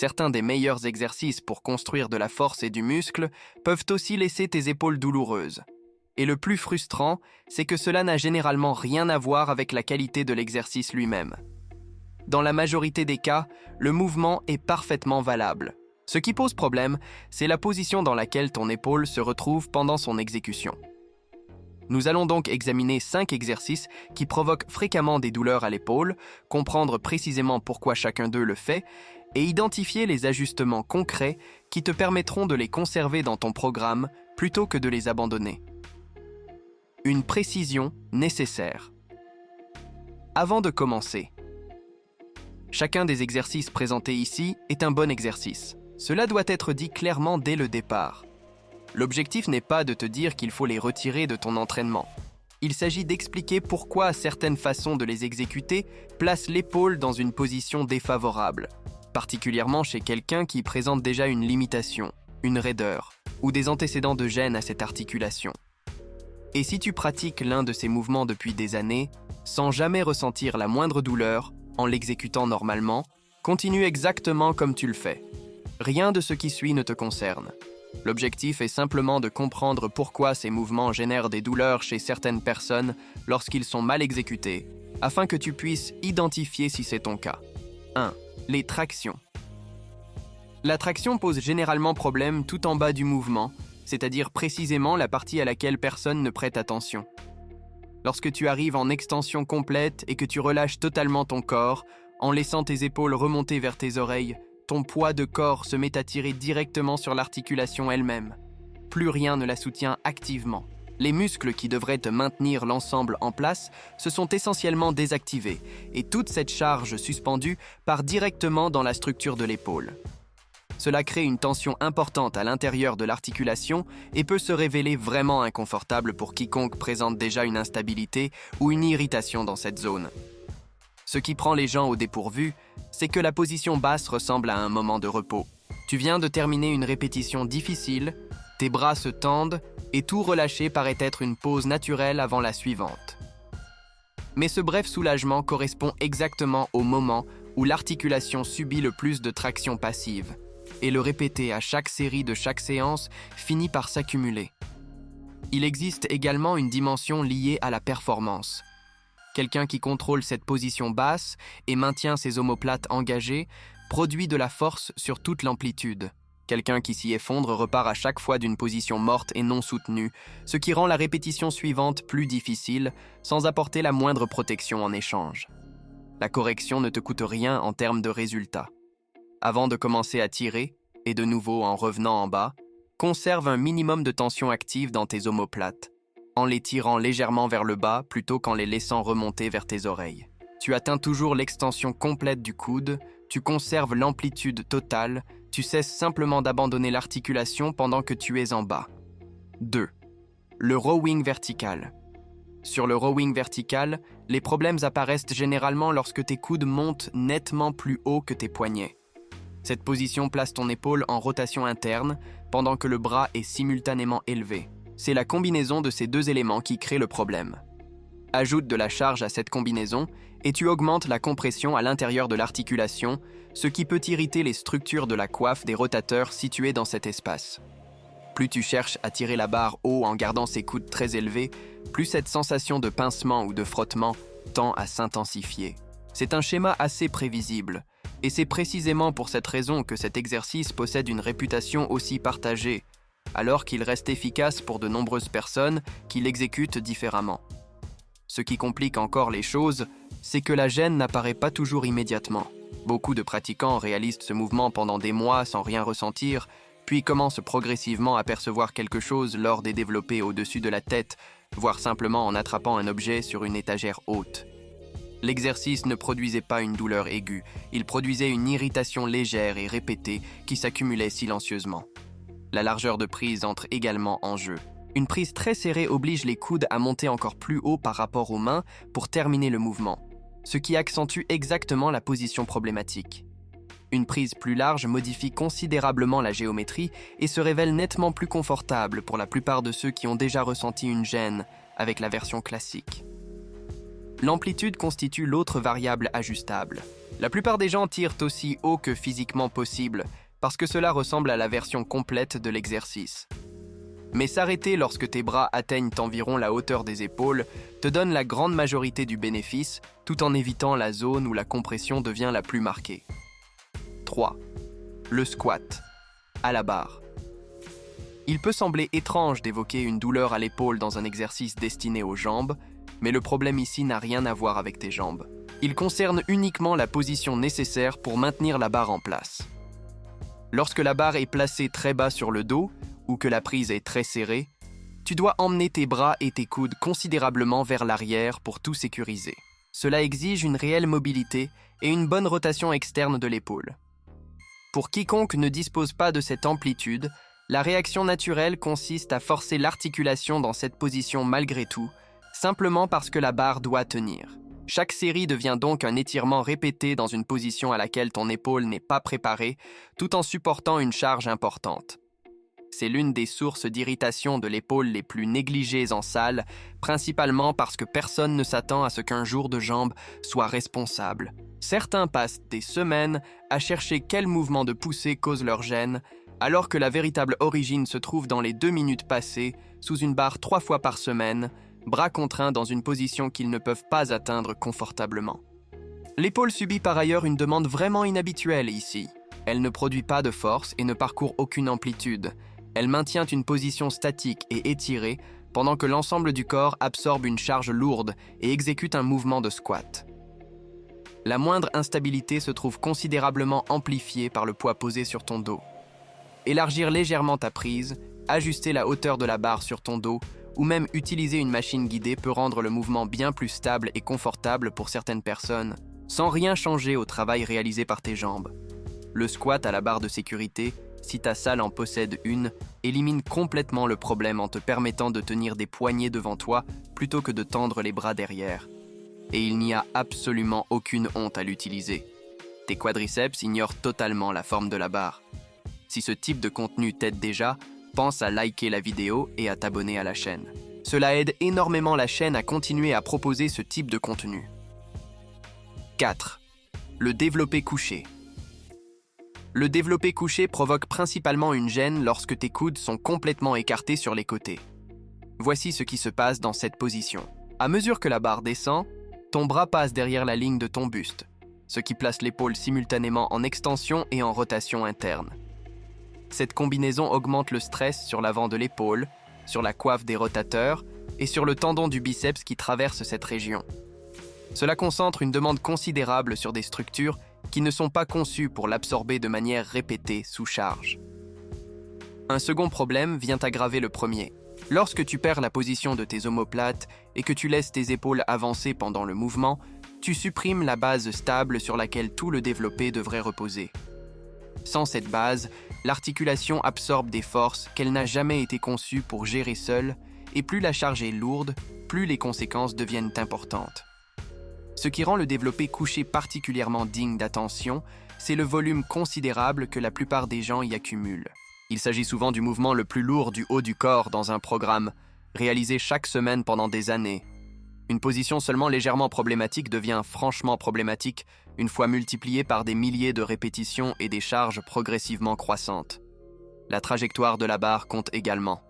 Certains des meilleurs exercices pour construire de la force et du muscle peuvent aussi laisser tes épaules douloureuses. Et le plus frustrant, c'est que cela n'a généralement rien à voir avec la qualité de l'exercice lui-même. Dans la majorité des cas, le mouvement est parfaitement valable. Ce qui pose problème, c'est la position dans laquelle ton épaule se retrouve pendant son exécution. Nous allons donc examiner 5 exercices qui provoquent fréquemment des douleurs à l'épaule, comprendre précisément pourquoi chacun d'eux le fait, et identifier les ajustements concrets qui te permettront de les conserver dans ton programme plutôt que de les abandonner. Une précision nécessaire. Avant de commencer, chacun des exercices présentés ici est un bon exercice. Cela doit être dit clairement dès le départ. L'objectif n'est pas de te dire qu'il faut les retirer de ton entraînement. Il s'agit d'expliquer pourquoi certaines façons de les exécuter placent l'épaule dans une position défavorable, particulièrement chez quelqu'un qui présente déjà une limitation, une raideur ou des antécédents de gêne à cette articulation. Et si tu pratiques l'un de ces mouvements depuis des années, sans jamais ressentir la moindre douleur, en l'exécutant normalement, continue exactement comme tu le fais. Rien de ce qui suit ne te concerne. L'objectif est simplement de comprendre pourquoi ces mouvements génèrent des douleurs chez certaines personnes lorsqu'ils sont mal exécutés, afin que tu puisses identifier si c'est ton cas. 1. Les tractions. La traction pose généralement problème tout en bas du mouvement, c'est-à-dire précisément la partie à laquelle personne ne prête attention. Lorsque tu arrives en extension complète et que tu relâches totalement ton corps, en laissant tes épaules remonter vers tes oreilles, ton poids de corps se met à tirer directement sur l'articulation elle-même. Plus rien ne la soutient activement. Les muscles qui devraient te maintenir l'ensemble en place se sont essentiellement désactivés et toute cette charge suspendue part directement dans la structure de l'épaule. Cela crée une tension importante à l'intérieur de l'articulation et peut se révéler vraiment inconfortable pour quiconque présente déjà une instabilité ou une irritation dans cette zone. Ce qui prend les gens au dépourvu, c'est que la position basse ressemble à un moment de repos. Tu viens de terminer une répétition difficile, tes bras se tendent et tout relâcher paraît être une pause naturelle avant la suivante. Mais ce bref soulagement correspond exactement au moment où l'articulation subit le plus de traction passive, et le répéter à chaque série de chaque séance finit par s'accumuler. Il existe également une dimension liée à la performance. Quelqu'un qui contrôle cette position basse et maintient ses omoplates engagées produit de la force sur toute l'amplitude. Quelqu'un qui s'y effondre repart à chaque fois d'une position morte et non soutenue, ce qui rend la répétition suivante plus difficile, sans apporter la moindre protection en échange. La correction ne te coûte rien en termes de résultats. Avant de commencer à tirer, et de nouveau en revenant en bas, conserve un minimum de tension active dans tes omoplates, en les tirant légèrement vers le bas plutôt qu'en les laissant remonter vers tes oreilles. Tu atteins toujours l'extension complète du coude, tu conserves l'amplitude totale, tu cesses simplement d'abandonner l'articulation pendant que tu es en bas. 2. Le rowing vertical. Sur le rowing vertical, les problèmes apparaissent généralement lorsque tes coudes montent nettement plus haut que tes poignets. Cette position place ton épaule en rotation interne, pendant que le bras est simultanément élevé. C'est la combinaison de ces deux éléments qui crée le problème. Ajoute de la charge à cette combinaison et tu augmentes la compression à l'intérieur de l'articulation, ce qui peut irriter les structures de la coiffe des rotateurs situés dans cet espace. Plus tu cherches à tirer la barre haut en gardant ses coudes très élevés, plus cette sensation de pincement ou de frottement tend à s'intensifier. C'est un schéma assez prévisible, et c'est précisément pour cette raison que cet exercice possède une réputation aussi partagée, alors qu'il reste efficace pour de nombreuses personnes qui l'exécutent différemment. Ce qui complique encore les choses, c'est que la gêne n'apparaît pas toujours immédiatement. Beaucoup de pratiquants réalisent ce mouvement pendant des mois sans rien ressentir, puis commencent progressivement à percevoir quelque chose lors des développés au-dessus de la tête, voire simplement en attrapant un objet sur une étagère haute. L'exercice ne produisait pas une douleur aiguë, il produisait une irritation légère et répétée qui s'accumulait silencieusement. La largeur de prise entre également en jeu. Une prise très serrée oblige les coudes à monter encore plus haut par rapport aux mains pour terminer le mouvement, ce qui accentue exactement la position problématique. Une prise plus large modifie considérablement la géométrie et se révèle nettement plus confortable pour la plupart de ceux qui ont déjà ressenti une gêne avec la version classique. L'amplitude constitue l'autre variable ajustable. La plupart des gens tirent aussi haut que physiquement possible, parce que cela ressemble à la version complète de l'exercice. Mais s'arrêter lorsque tes bras atteignent environ la hauteur des épaules te donne la grande majorité du bénéfice, tout en évitant la zone où la compression devient la plus marquée. 3. Le squat, à la barre. Il peut sembler étrange d'évoquer une douleur à l'épaule dans un exercice destiné aux jambes, mais le problème ici n'a rien à voir avec tes jambes. Il concerne uniquement la position nécessaire pour maintenir la barre en place. Lorsque la barre est placée très bas sur le dos, ou que la prise est très serrée, tu dois emmener tes bras et tes coudes considérablement vers l'arrière pour tout sécuriser. Cela exige une réelle mobilité et une bonne rotation externe de l'épaule. Pour quiconque ne dispose pas de cette amplitude, la réaction naturelle consiste à forcer l'articulation dans cette position malgré tout, simplement parce que la barre doit tenir. Chaque série devient donc un étirement répété dans une position à laquelle ton épaule n'est pas préparée, tout en supportant une charge importante. C'est l'une des sources d'irritation de l'épaule les plus négligées en salle, principalement parce que personne ne s'attend à ce qu'un jour de jambe soit responsable. Certains passent des semaines à chercher quel mouvement de poussée cause leur gêne, alors que la véritable origine se trouve dans les 2 minutes passées, sous une barre 3 fois par semaine, bras contraints dans une position qu'ils ne peuvent pas atteindre confortablement. L'épaule subit par ailleurs une demande vraiment inhabituelle ici. Elle ne produit pas de force et ne parcourt aucune amplitude. Elle maintient une position statique et étirée pendant que l'ensemble du corps absorbe une charge lourde et exécute un mouvement de squat. La moindre instabilité se trouve considérablement amplifiée par le poids posé sur ton dos. Élargir légèrement ta prise, ajuster la hauteur de la barre sur ton dos ou même utiliser une machine guidée peut rendre le mouvement bien plus stable et confortable pour certaines personnes, sans rien changer au travail réalisé par tes jambes. Le squat à la barre de sécurité, si ta salle en possède une, élimine complètement le problème en te permettant de tenir des poignets devant toi plutôt que de tendre les bras derrière. Et il n'y a absolument aucune honte à l'utiliser. Tes quadriceps ignorent totalement la forme de la barre. Si ce type de contenu t'aide déjà, pense à liker la vidéo et à t'abonner à la chaîne. Cela aide énormément la chaîne à continuer à proposer ce type de contenu. 4. Le développé couché. Le développé couché provoque principalement une gêne lorsque tes coudes sont complètement écartés sur les côtés. Voici ce qui se passe dans cette position. À mesure que la barre descend, ton bras passe derrière la ligne de ton buste, ce qui place l'épaule simultanément en extension et en rotation interne. Cette combinaison augmente le stress sur l'avant de l'épaule, sur la coiffe des rotateurs et sur le tendon du biceps qui traverse cette région. Cela concentre une demande considérable sur des structures qui ne sont pas conçues pour l'absorber de manière répétée sous charge. Un second problème vient aggraver le premier. Lorsque tu perds la position de tes omoplates et que tu laisses tes épaules avancer pendant le mouvement, tu supprimes la base stable sur laquelle tout le développé devrait reposer. Sans cette base, l'articulation absorbe des forces qu'elle n'a jamais été conçue pour gérer seule, et plus la charge est lourde, plus les conséquences deviennent importantes. Ce qui rend le développé couché particulièrement digne d'attention, c'est le volume considérable que la plupart des gens y accumulent. Il s'agit souvent du mouvement le plus lourd du haut du corps dans un programme, réalisé chaque semaine pendant des années. Une position seulement légèrement problématique devient franchement problématique une fois multipliée par des milliers de répétitions et des charges progressivement croissantes. La trajectoire de la barre compte également.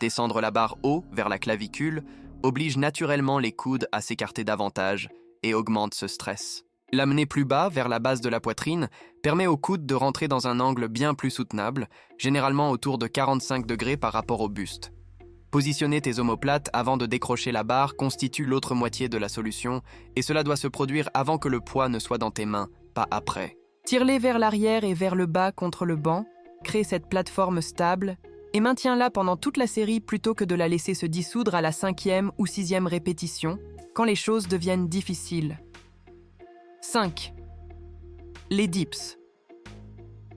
Descendre la barre haut vers la clavicule oblige naturellement les coudes à s'écarter davantage et augmente ce stress. L'amener plus bas vers la base de la poitrine permet aux coudes de rentrer dans un angle bien plus soutenable, généralement autour de 45 degrés par rapport au buste. Positionner tes omoplates avant de décrocher la barre constitue l'autre moitié de la solution et cela doit se produire avant que le poids ne soit dans tes mains, pas après. Tire-les vers l'arrière et vers le bas contre le banc, crée cette plateforme stable et maintiens-la pendant toute la série plutôt que de la laisser se dissoudre à la 5e ou 6e répétition, quand les choses deviennent difficiles. 5. Les dips.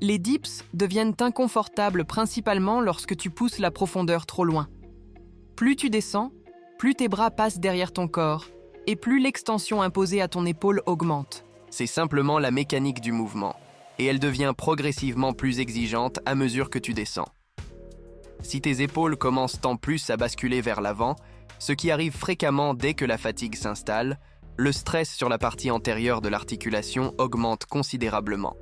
Les dips deviennent inconfortables principalement lorsque tu pousses la profondeur trop loin. Plus tu descends, plus tes bras passent derrière ton corps et plus l'extension imposée à ton épaule augmente. C'est simplement la mécanique du mouvement, et elle devient progressivement plus exigeante à mesure que tu descends. Si tes épaules commencent en plus à basculer vers l'avant, ce qui arrive fréquemment dès que la fatigue s'installe. Le stress sur la partie antérieure de l'articulation augmente considérablement.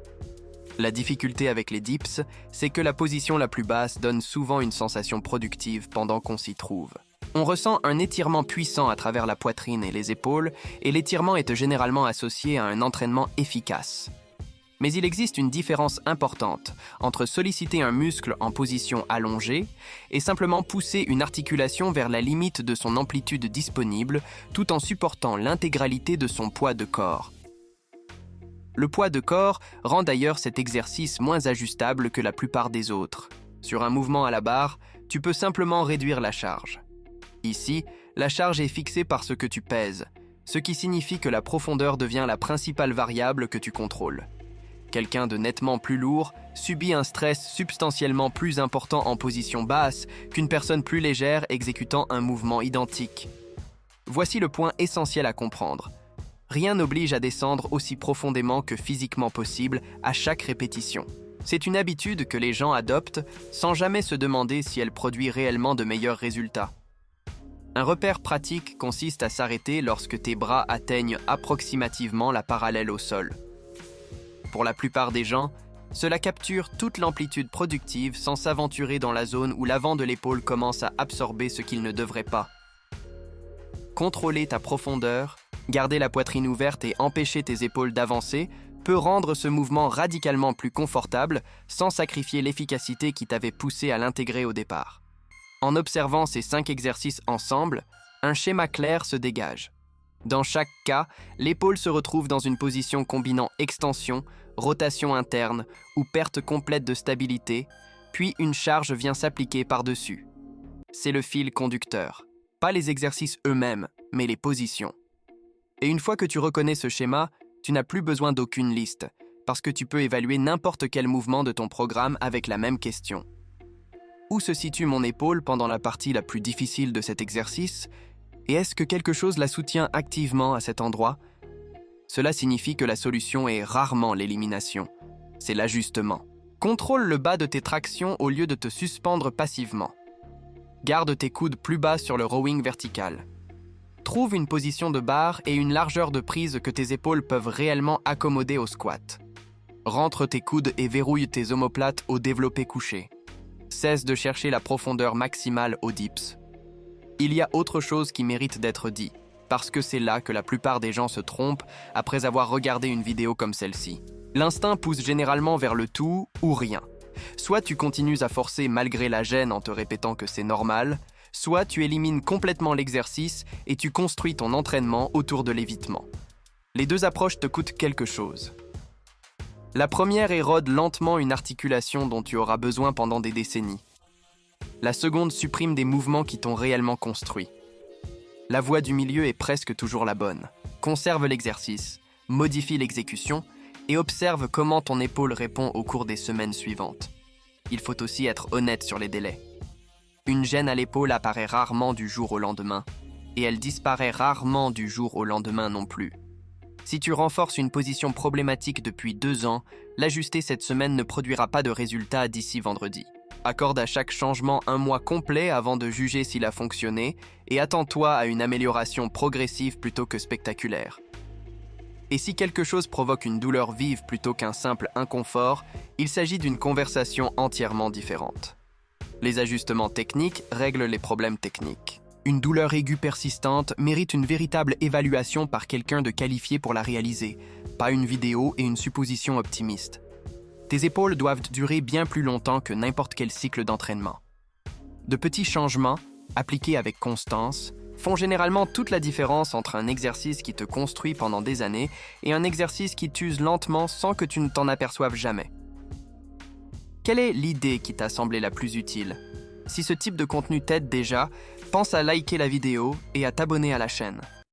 La difficulté avec les dips, c'est que la position la plus basse donne souvent une sensation productive pendant qu'on s'y trouve. On ressent un étirement puissant à travers la poitrine et les épaules, et l'étirement est généralement associé à un entraînement efficace. Mais il existe une différence importante entre solliciter un muscle en position allongée et simplement pousser une articulation vers la limite de son amplitude disponible tout en supportant l'intégralité de son poids de corps. Le poids de corps rend d'ailleurs cet exercice moins ajustable que la plupart des autres. Sur un mouvement à la barre, tu peux simplement réduire la charge. Ici, la charge est fixée par ce que tu pèses, ce qui signifie que la profondeur devient la principale variable que tu contrôles. Quelqu'un de nettement plus lourd subit un stress substantiellement plus important en position basse qu'une personne plus légère exécutant un mouvement identique. Voici le point essentiel à comprendre. Rien n'oblige à descendre aussi profondément que physiquement possible à chaque répétition. C'est une habitude que les gens adoptent sans jamais se demander si elle produit réellement de meilleurs résultats. Un repère pratique consiste à s'arrêter lorsque tes bras atteignent approximativement la parallèle au sol. Pour la plupart des gens, cela capture toute l'amplitude productive sans s'aventurer dans la zone où l'avant de l'épaule commence à absorber ce qu'il ne devrait pas. Contrôler ta profondeur, garder la poitrine ouverte et empêcher tes épaules d'avancer peut rendre ce mouvement radicalement plus confortable sans sacrifier l'efficacité qui t'avait poussé à l'intégrer au départ. En observant ces 5 exercices ensemble, un schéma clair se dégage. Dans chaque cas, l'épaule se retrouve dans une position combinant extension, rotation interne ou perte complète de stabilité, puis une charge vient s'appliquer par-dessus. C'est le fil conducteur. Pas les exercices eux-mêmes, mais les positions. Et une fois que tu reconnais ce schéma, tu n'as plus besoin d'aucune liste, parce que tu peux évaluer n'importe quel mouvement de ton programme avec la même question. Où se situe mon épaule pendant la partie la plus difficile de cet exercice ? Et est-ce que quelque chose la soutient activement à cet endroit ? Cela signifie que la solution est rarement l'élimination, c'est l'ajustement. Contrôle le bas de tes tractions au lieu de te suspendre passivement. Garde tes coudes plus bas sur le rowing vertical. Trouve une position de barre et une largeur de prise que tes épaules peuvent réellement accommoder au squat. Rentre tes coudes et verrouille tes omoplates au développé couché. Cesse de chercher la profondeur maximale au dips. Il y a autre chose qui mérite d'être dit, parce que c'est là que la plupart des gens se trompent après avoir regardé une vidéo comme celle-ci. L'instinct pousse généralement vers le tout ou rien. Soit tu continues à forcer malgré la gêne en te répétant que c'est normal, soit tu élimines complètement l'exercice et tu construis ton entraînement autour de l'évitement. Les deux approches te coûtent quelque chose. La première érode lentement une articulation dont tu auras besoin pendant des décennies. La seconde supprime des mouvements qui t'ont réellement construit. La voie du milieu est presque toujours la bonne. Conserve l'exercice, modifie l'exécution et observe comment ton épaule répond au cours des semaines suivantes. Il faut aussi être honnête sur les délais. Une gêne à l'épaule apparaît rarement du jour au lendemain, et elle disparaît rarement du jour au lendemain non plus. Si tu renforces une position problématique depuis 2 ans, l'ajuster cette semaine ne produira pas de résultat d'ici vendredi. Accorde à chaque changement 1 mois complet avant de juger s'il a fonctionné et attends-toi à une amélioration progressive plutôt que spectaculaire. Et si quelque chose provoque une douleur vive plutôt qu'un simple inconfort, il s'agit d'une conversation entièrement différente. Les ajustements techniques règlent les problèmes techniques. Une douleur aiguë persistante mérite une véritable évaluation par quelqu'un de qualifié pour la réaliser, pas une vidéo et une supposition optimiste. Tes épaules doivent durer bien plus longtemps que n'importe quel cycle d'entraînement. De petits changements, appliqués avec constance, font généralement toute la différence entre un exercice qui te construit pendant des années et un exercice qui t'use lentement sans que tu ne t'en aperçoives jamais. Quelle est l'idée qui t'a semblé la plus utile ? Si ce type de contenu t'aide déjà, pense à liker la vidéo et à t'abonner à la chaîne.